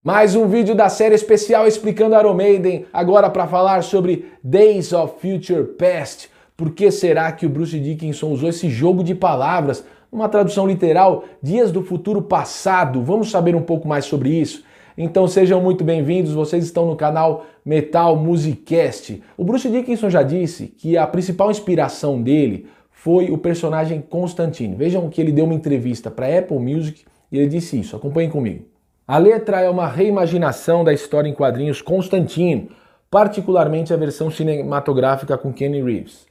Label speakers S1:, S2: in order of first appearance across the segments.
S1: Mais um vídeo da série especial explicando Iron Maiden, agora para falar sobre Days of Future Past. Por que será que o Bruce Dickinson usou esse jogo de palavras, uma tradução literal, Dias do Futuro Passado? Vamos saber um pouco mais sobre isso? Então sejam muito bem-vindos, vocês estão no canal Metal Musicast. O Bruce Dickinson já disse que a principal inspiração dele foi o personagem Constantine. Vejam que ele deu uma entrevista para Apple Music e ele disse isso, acompanhem comigo. A letra é uma reimaginação da história em quadrinhos Constantine, particularmente a versão cinematográfica com Keanu Reeves.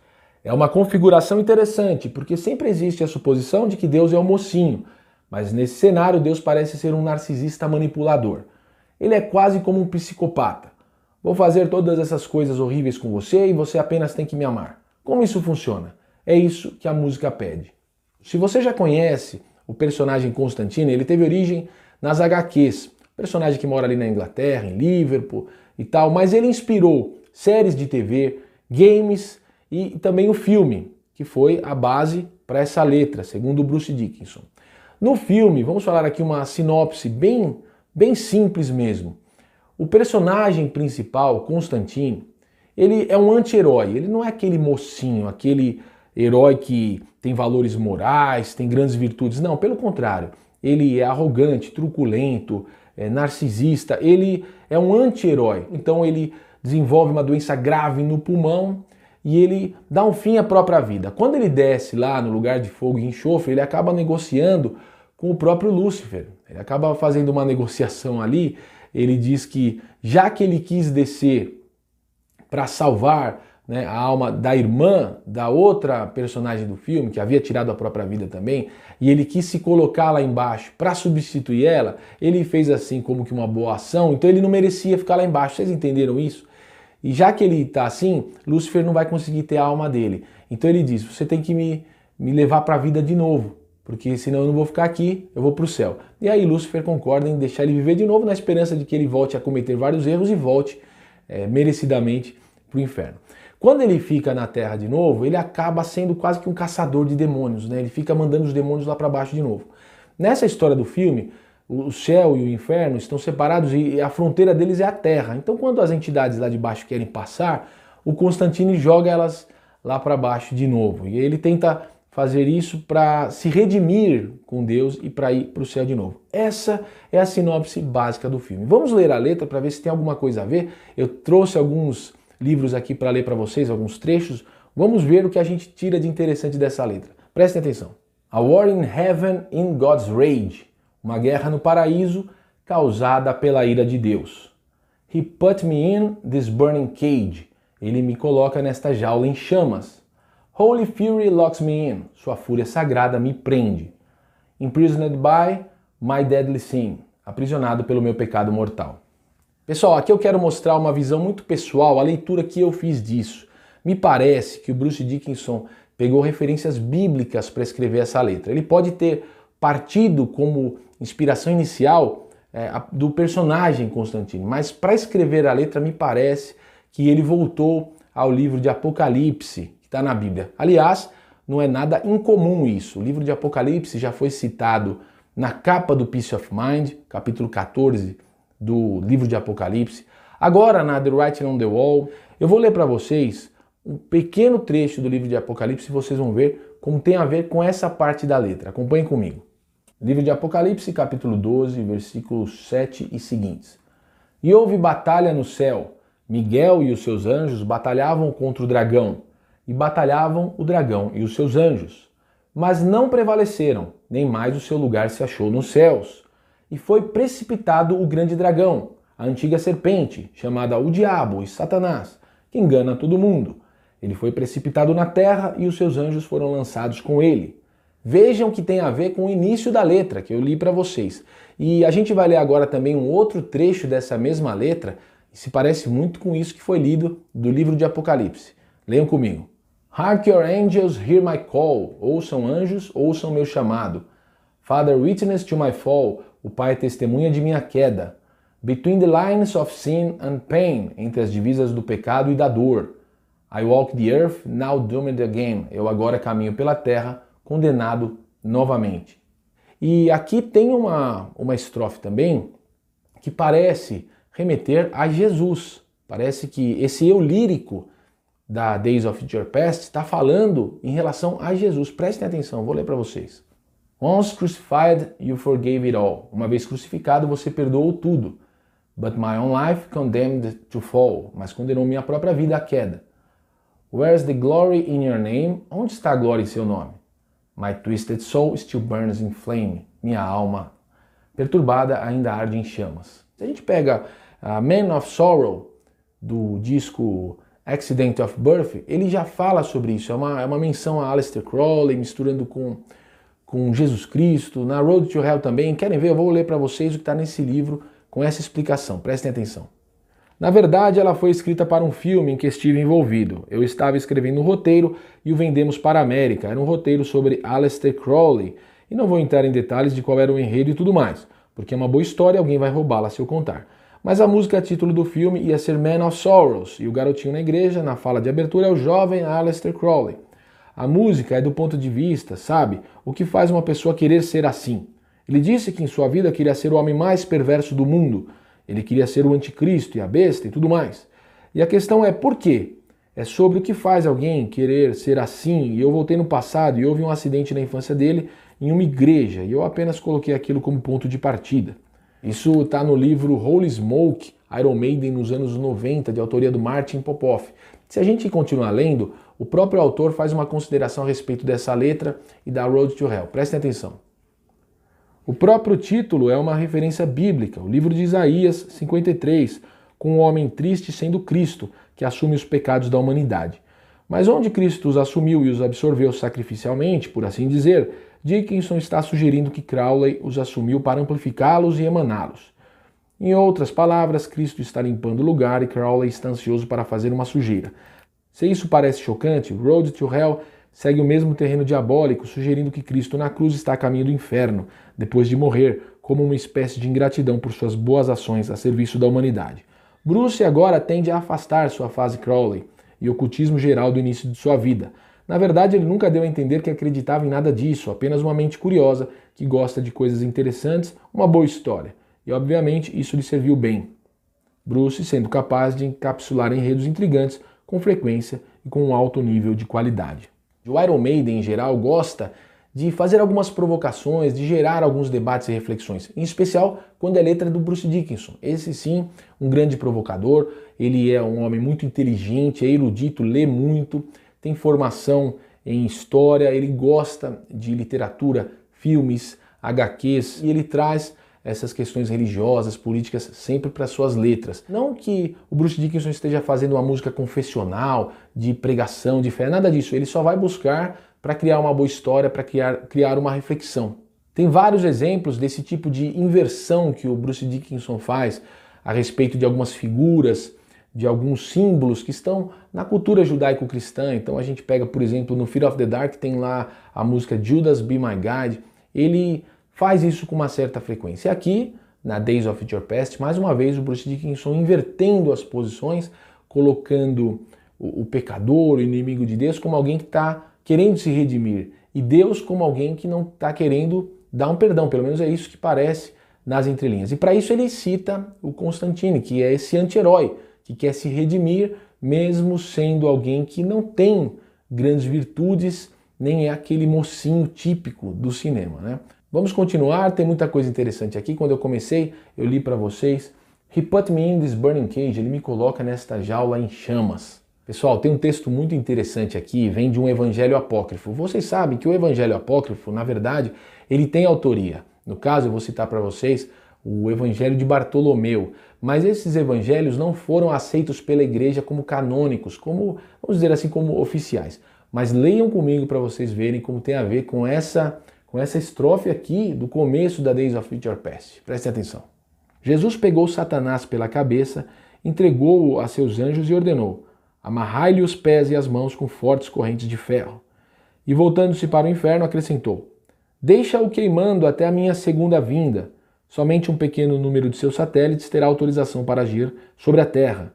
S1: É uma configuração interessante, porque sempre existe a suposição de que Deus é um mocinho, mas nesse cenário Deus parece ser um narcisista manipulador. Ele é quase como um psicopata. Vou fazer todas essas coisas horríveis com você e você apenas tem que me amar. Como isso funciona? É isso que a música pede. Se você já conhece o personagem Constantine, ele teve origem nas HQs, personagem que mora ali na Inglaterra, em Liverpool e tal, mas ele inspirou séries de TV, games e também o filme, que foi a base para essa letra, segundo o Bruce Dickinson. No filme, vamos falar aqui uma sinopse bem simples mesmo. O personagem principal, Constantine, ele é um anti-herói, ele não é aquele mocinho, aquele herói que tem valores morais, tem grandes virtudes, não, pelo contrário. Ele é arrogante, truculento, narcisista, ele é um anti-herói. Então ele desenvolve uma doença grave no pulmão e ele dá um fim à própria vida. Quando ele desce lá no lugar de fogo e enxofre, ele acaba negociando com o próprio Lúcifer. Ele acaba fazendo uma negociação ali, ele diz que já que ele quis descer para salvar a alma da irmã da outra personagem do filme, que havia tirado a própria vida também, e ele quis se colocar lá embaixo para substituir ela, ele fez assim como que uma boa ação, então ele não merecia ficar lá embaixo, vocês entenderam isso? E já que ele está assim, Lúcifer não vai conseguir ter a alma dele. Então ele diz, você tem que me levar para a vida de novo, porque senão eu não vou ficar aqui, eu vou para o céu. E aí Lúcifer concorda em deixar ele viver de novo, na esperança de que ele volte a cometer vários erros e volte merecidamente para o inferno. Quando ele fica na Terra de novo, ele acaba sendo quase que um caçador de demônios, né? Ele fica mandando os demônios lá para baixo de novo. Nessa história do filme, o céu e o inferno estão separados e a fronteira deles é a Terra. Então quando as entidades lá de baixo querem passar, o Constantine joga elas lá para baixo de novo. E ele tenta fazer isso para se redimir com Deus e para ir para o céu de novo. Essa é a sinopse básica do filme. Vamos ler a letra para ver se tem alguma coisa a ver. Eu trouxe alguns livros aqui para ler para vocês, alguns trechos. Vamos ver o que a gente tira de interessante dessa letra. Prestem atenção. A war in heaven in God's rage. Uma guerra no paraíso causada pela ira de Deus. He put me in this burning cage. Ele me coloca nesta jaula em chamas. Holy fury locks me in. Sua fúria sagrada me prende. Imprisoned by my deadly sin. Aprisionado pelo meu pecado mortal. Pessoal, aqui eu quero mostrar uma visão muito pessoal, a leitura que eu fiz disso. Me parece que o Bruce Dickinson pegou referências bíblicas para escrever essa letra. Ele pode ter partido como inspiração inicial do personagem Constantine, mas para escrever a letra me parece que ele voltou ao livro de Apocalipse, que está na Bíblia. Aliás, não é nada incomum isso. O livro de Apocalipse já foi citado na capa do Peace of Mind, capítulo 14, do livro de Apocalipse. Agora na The Writing on the Wall, eu vou ler para vocês um pequeno trecho do livro de Apocalipse e vocês vão ver como tem a ver com essa parte da letra. Acompanhem comigo. Livro de Apocalipse, capítulo 12, versículos 7 e seguintes. E houve batalha no céu. Miguel e os seus anjos batalhavam contra o dragão. E batalhavam o dragão e os seus anjos. Mas não prevaleceram, nem mais o seu lugar se achou nos céus. E foi precipitado o grande dragão, a antiga serpente, chamada o Diabo e Satanás, que engana todo mundo. Ele foi precipitado na terra e os seus anjos foram lançados com ele. Vejam que tem a ver com o início da letra, que eu li para vocês. E a gente vai ler agora também um outro trecho dessa mesma letra, que se parece muito com isso que foi lido do livro de Apocalipse. Leiam comigo. Hark your angels, hear my call. Ouçam anjos, ouçam meu chamado. Father, witness to my fall. O Pai é testemunha de minha queda. Between the lines of sin and pain. Entre as divisas do pecado e da dor. I walk the earth, now doomed again. Eu agora caminho pela terra, condenado novamente. E aqui tem uma estrofe também que parece remeter a Jesus. Parece que esse eu lírico da Days of Future Past está falando em relação a Jesus. Prestem atenção, vou ler para vocês. Once crucified, you forgave it all. Uma vez crucificado, você perdoou tudo. But my own life condemned to fall. Mas condenou minha própria vida à queda. Where's the glory in your name? Onde está a glória em seu nome? My twisted soul still burns in flame. Minha alma perturbada ainda arde em chamas. Se a gente pega a Man of Sorrow, do disco Accident of Birth, ele já fala sobre isso. É uma menção a Aleister Crowley, misturando com Jesus Cristo. Na Road to Hell também. Querem ver? Eu vou ler para vocês o que está nesse livro com essa explicação. Prestem atenção. Na verdade, ela foi escrita para um filme em que estive envolvido. Eu estava escrevendo um roteiro e o vendemos para a América. Era um roteiro sobre Aleister Crowley. E não vou entrar em detalhes de qual era o enredo e tudo mais, porque é uma boa história e alguém vai roubá-la se eu contar. Mas a música título do filme ia ser Man of Sorrows, e o garotinho na igreja, na fala de abertura, é o jovem Aleister Crowley. A música é do ponto de vista, sabe, o que faz uma pessoa querer ser assim. Ele disse que em sua vida queria ser o homem mais perverso do mundo. Ele queria ser o anticristo e a besta e tudo mais. E a questão é por quê? É sobre o que faz alguém querer ser assim. E eu voltei no passado e houve um acidente na infância dele em uma igreja. E eu apenas coloquei aquilo como ponto de partida. Isso está no livro Holy Smoke, Iron Maiden nos anos 90, de autoria do Martin Popoff. Se a gente continuar lendo, o próprio autor faz uma consideração a respeito dessa letra e da Road to Hell. Prestem atenção. O próprio título é uma referência bíblica, o livro de Isaías 53, com um homem triste sendo Cristo, que assume os pecados da humanidade. Mas onde Cristo os assumiu e os absorveu sacrificialmente, por assim dizer, Dickinson está sugerindo que Crowley os assumiu para amplificá-los e emaná-los. Em outras palavras, Cristo está limpando o lugar e Crowley está ansioso para fazer uma sujeira. Se isso parece chocante, Road to Hell segue o mesmo terreno diabólico, sugerindo que Cristo na cruz está a caminho do inferno, depois de morrer, como uma espécie de ingratidão por suas boas ações a serviço da humanidade. Bruce agora tende a afastar sua fase Crowley e ocultismo geral do início de sua vida. Na verdade, ele nunca deu a entender que acreditava em nada disso, apenas uma mente curiosa que gosta de coisas interessantes, uma boa história. E, obviamente, isso lhe serviu bem. Bruce sendo capaz de encapsular enredos intrigantes com frequência e com um alto nível de qualidade. O Iron Maiden, em geral, gosta de fazer algumas provocações, de gerar alguns debates e reflexões, em especial quando é letra do Bruce Dickinson. Esse sim, um grande provocador, ele é um homem muito inteligente, é erudito, lê muito, tem formação em história, ele gosta de literatura, filmes, HQs, e ele traz essas questões religiosas, políticas, sempre para suas letras. Não que o Bruce Dickinson esteja fazendo uma música confessional, de pregação, de fé, nada disso. Ele só vai buscar para criar uma boa história, para criar uma reflexão. Tem vários exemplos desse tipo de inversão que o Bruce Dickinson faz a respeito de algumas figuras, de alguns símbolos que estão na cultura judaico-cristã. Então a gente pega, por exemplo, no Fear of the Dark, tem lá a música Judas Be My Guide. Ele faz isso com uma certa frequência. E aqui, na Days of Future Past, mais uma vez o Bruce Dickinson invertendo as posições, colocando o pecador, o inimigo de Deus, como alguém que está querendo se redimir, e Deus como alguém que não está querendo dar um perdão, pelo menos é isso que parece nas entrelinhas. E para isso ele cita o Constantine, que é esse anti-herói, que quer se redimir mesmo sendo alguém que não tem grandes virtudes, nem é aquele mocinho típico do cinema, né? Vamos continuar, tem muita coisa interessante aqui. Quando eu comecei, eu li para vocês. He put me in this burning cage, ele me coloca nesta jaula em chamas. Pessoal, tem um texto muito interessante aqui, vem de um evangelho apócrifo. Vocês sabem que o evangelho apócrifo, na verdade, ele tem autoria. No caso, eu vou citar para vocês o evangelho de Bartolomeu. Mas esses evangelhos não foram aceitos pela igreja como canônicos, como, vamos dizer assim, como oficiais. Mas leiam comigo para vocês verem como tem a ver com essa estrofe aqui do começo da Days of Future Past. Prestem atenção. Jesus pegou Satanás pela cabeça, entregou-o a seus anjos e ordenou: amarrai-lhe os pés e as mãos com fortes correntes de ferro. E voltando-se para o inferno, acrescentou: deixa-o queimando até a minha segunda vinda. Somente um pequeno número de seus satélites terá autorização para agir sobre a terra.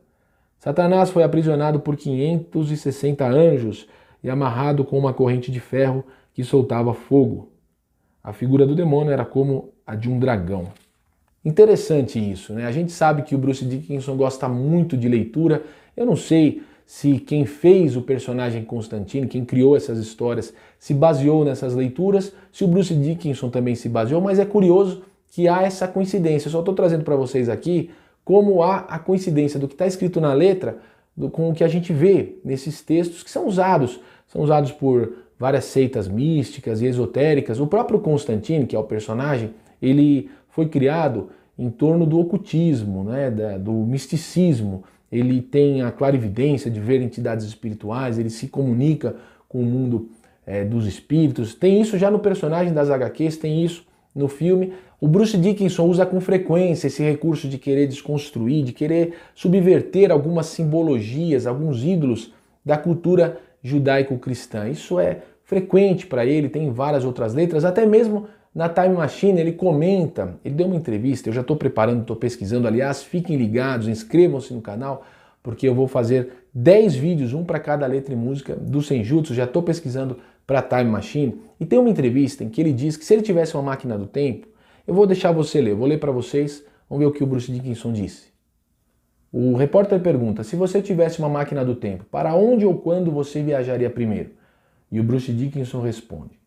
S1: Satanás foi aprisionado por 560 anjos e amarrado com uma corrente de ferro que soltava fogo. A figura do demônio era como a de um dragão. Interessante isso, né? A gente sabe que o Bruce Dickinson gosta muito de leitura. Eu não sei se quem fez o personagem Constantine, quem criou essas histórias, se baseou nessas leituras, se o Bruce Dickinson também se baseou, mas é curioso que há essa coincidência. Eu só estou trazendo para vocês aqui como há a coincidência do que está escrito na letra com o que a gente vê nesses textos que são usados por várias seitas místicas e esotéricas. O próprio Constantine, que é o personagem, ele foi criado em torno do ocultismo, né, do misticismo. Ele tem a clarividência de ver entidades espirituais, ele se comunica com o mundo dos espíritos. Tem isso já no personagem das HQs, tem isso no filme. O Bruce Dickinson usa com frequência esse recurso de querer desconstruir, de querer subverter algumas simbologias, alguns ídolos da cultura judaico-cristã. Isso é frequente para ele, tem várias outras letras, até mesmo na Time Machine ele comenta, ele deu uma entrevista, eu já estou preparando, estou pesquisando, aliás, fiquem ligados, inscrevam-se no canal, porque eu vou fazer 10 vídeos, um para cada letra e música do Senjutsu, já estou pesquisando para Time Machine, e tem uma entrevista em que ele diz que se ele tivesse uma máquina do tempo, eu vou deixar você ler, eu vou ler para vocês, vamos ver o que o Bruce Dickinson disse. O repórter pergunta, se você tivesse uma máquina do tempo, para onde ou quando você viajaria primeiro? E o Bruce Dickinson responde,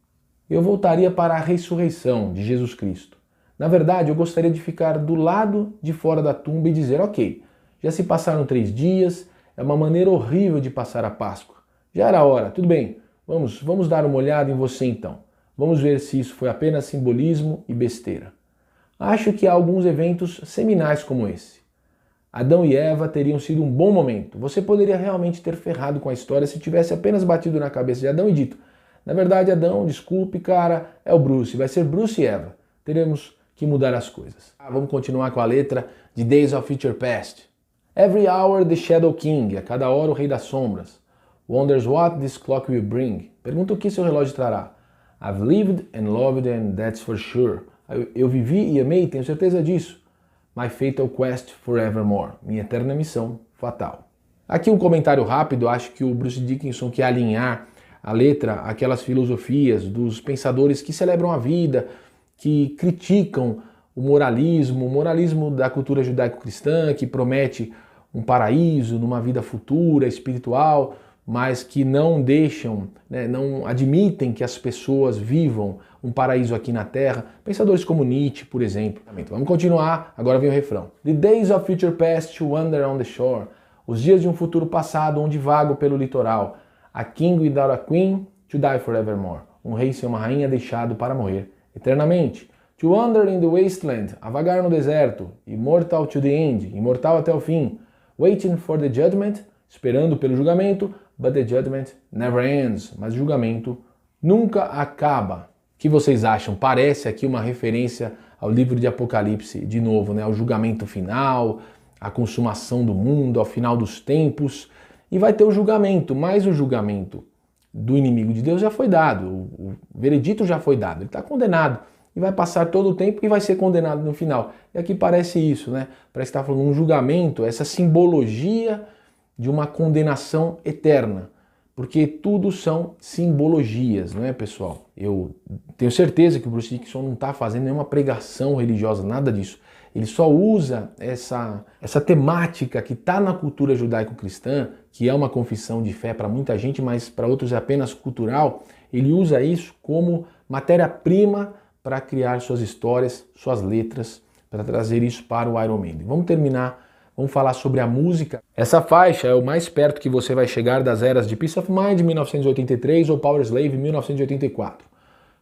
S1: eu voltaria para a ressurreição de Jesus Cristo. Na verdade, eu gostaria de ficar do lado de fora da tumba e dizer, ok, já se passaram 3 dias, é uma maneira horrível de passar a Páscoa. Já era hora, tudo bem, vamos dar uma olhada em você então. Vamos ver se isso foi apenas simbolismo e besteira. Acho que há alguns eventos seminais como esse. Adão e Eva teriam sido um bom momento. Você poderia realmente ter ferrado com a história se tivesse apenas batido na cabeça de Adão e dito, na verdade, Adão, desculpe, cara, é o Bruce, vai ser Bruce e Eva. Teremos que mudar as coisas. Vamos continuar com a letra de Days of Future Past. Every hour the Shadow King, a cada hora o Rei das Sombras. Wonders what this clock will bring. Pergunta o que seu relógio trará. I've lived and loved and that's for sure. Eu vivi e amei, tenho certeza disso. My fatal quest forevermore. Minha eterna missão fatal. Aqui um comentário rápido, acho que o Bruce Dickinson quer alinhar a letra, aquelas filosofias dos pensadores que celebram a vida, que criticam o moralismo da cultura judaico-cristã, que promete um paraíso numa vida futura, espiritual, mas que não deixam, não admitem que as pessoas vivam um paraíso aqui na Terra. Pensadores como Nietzsche, por exemplo. Vamos continuar, agora vem o refrão. The days of future past to wander on the shore. Os dias de um futuro passado onde vago pelo litoral. A king without a queen, to die forevermore. Um rei sem uma rainha deixado para morrer eternamente. To wander in the wasteland, a vagar no deserto. Immortal to the end, imortal até o fim. Waiting for the judgment, esperando pelo julgamento. But the judgment never ends. Mas o julgamento nunca acaba. O que vocês acham? Parece aqui uma referência ao livro de Apocalipse, de novo, né? Ao julgamento final, à consumação do mundo, ao final dos tempos. E vai ter o julgamento, mas o julgamento do inimigo de Deus já foi dado, o veredito já foi dado, ele está condenado e vai passar todo o tempo e vai ser condenado no final. E aqui parece isso, né? Parece que está falando um julgamento, essa simbologia de uma condenação eterna, porque tudo são simbologias, não é, pessoal? Eu tenho certeza que o Bruce Dickinson não está fazendo nenhuma pregação religiosa, nada disso. Ele só usa essa temática que está na cultura judaico-cristã, que é uma confissão de fé para muita gente, mas para outros é apenas cultural. Ele usa isso como matéria-prima para criar suas histórias, suas letras, para trazer isso para o Iron Maiden. Vamos terminar, vamos falar sobre a música. Essa faixa é o mais perto que você vai chegar das eras de Peace of Mind, 1983, ou Powerslave, 1984.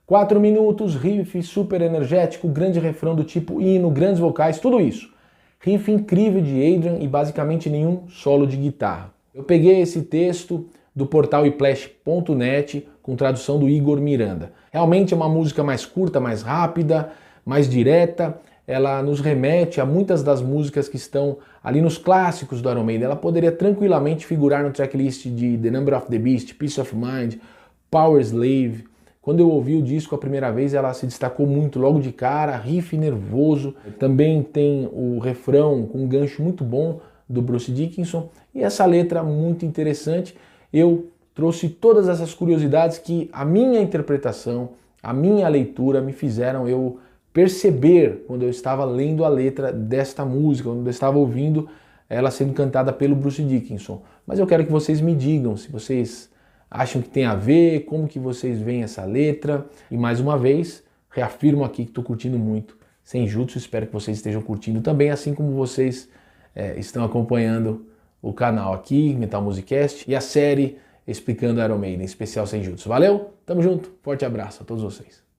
S1: 4 minutos, riff super energético, grande refrão do tipo hino, grandes vocais, tudo isso. Riff incrível de Adrian e basicamente nenhum solo de guitarra. Eu peguei esse texto do portal iplash.net com tradução do Igor Miranda. Realmente é uma música mais curta, mais rápida, mais direta. Ela nos remete a muitas das músicas que estão ali nos clássicos do Iron Maiden. Ela poderia tranquilamente figurar no tracklist de The Number of the Beast, Peace of Mind, Powerslave. Quando eu ouvi o disco a primeira vez, ela se destacou muito logo de cara, riff nervoso. Também tem o refrão com um gancho muito bom do Bruce Dickinson. E essa letra muito interessante. Eu trouxe todas essas curiosidades que a minha interpretação, a minha leitura me fizeram eu perceber quando eu estava lendo a letra desta música, quando eu estava ouvindo ela sendo cantada pelo Bruce Dickinson. Mas eu quero que vocês me digam se vocês acham que tem a ver, como que vocês veem essa letra. E mais uma vez, reafirmo aqui que estou curtindo muito Senjutsu, espero que vocês estejam curtindo também, assim como vocês estão acompanhando o canal aqui, Metal Musicast, e a série explicando Iron Maiden, especial Senjutsu. Valeu, tamo junto, forte abraço a todos vocês.